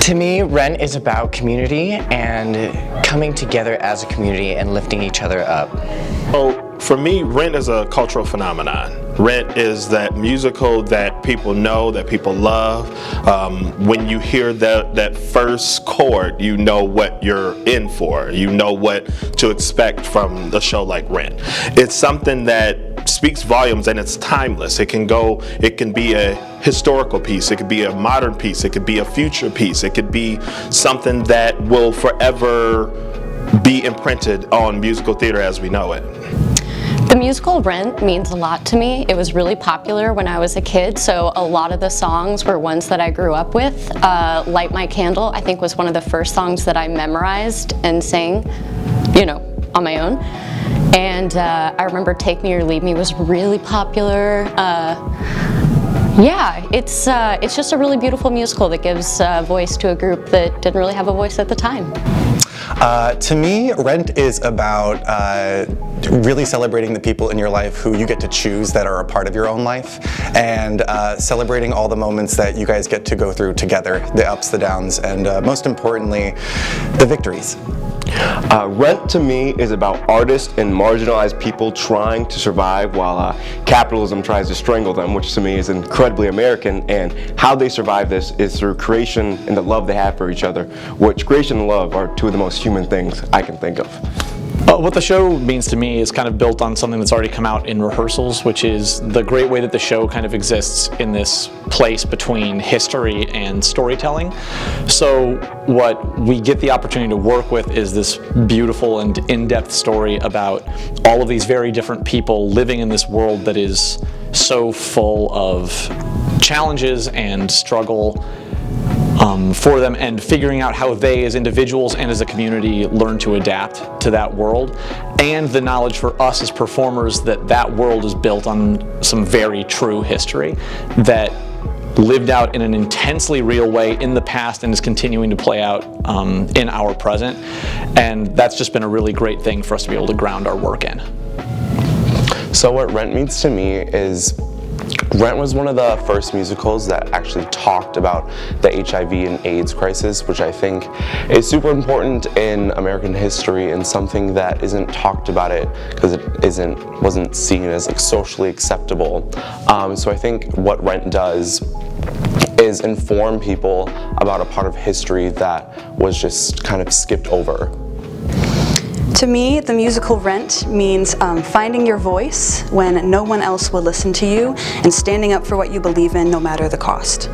To me, Rent is about community and coming together as a community and lifting each other up. So for me, Rent is a cultural phenomenon. Rent is that musical that people know, that people love. When you hear that first chord, you know what you're in for. You know what to expect from a show like Rent. It's something that speaks volumes and it's timeless. It can be a historical piece, it could be a modern piece, it could be a future piece, it could be something that will forever be imprinted on musical theater as we know it. The musical Rent means a lot to me. It was really popular when I was a kid, so a lot of the songs were ones that I grew up with. Light My Candle, I think, was one of the first songs that I memorized and sang, on my own. And I remember Take Me or Leave Me was really popular. Yeah, it's just a really beautiful musical that gives voice to a group that didn't really have a voice at the time. To me, Rent is about really celebrating the people in your life who you get to choose that are a part of your own life, and celebrating all the moments that you guys get to go through together, the ups, the downs, and most importantly, the victories. Rent to me is about artists and marginalized people trying to survive while capitalism tries to strangle them, which to me is incredibly American, and how they survive this is through creation and the love they have for each other, which creation and love are two of the most human things I can think of. What the show means to me is kind of built on something that's already come out in rehearsals, which is the great way that the show kind of exists in this place between history and storytelling. So what we get the opportunity to work with is this beautiful and in-depth story about all of these very different people living in this world that is so full of challenges and struggle for them, and figuring out how they as individuals and as a community learn to adapt to that world, and the knowledge for us as performers that that world is built on some very true history that lived out in an intensely real way in the past and is continuing to play out in our present. And that's just been a really great thing for us to be able to ground our work in. So what Rent means to me is Rent was one of the first musicals that actually talked about the HIV and AIDS crisis, which I think is super important in American history and something that isn't talked about it because it wasn't seen as like socially acceptable. So I think what Rent does is inform people about a part of history that was just kind of skipped over. To me, the musical Rent means finding your voice when no one else will listen to you and standing up for what you believe in no matter the cost.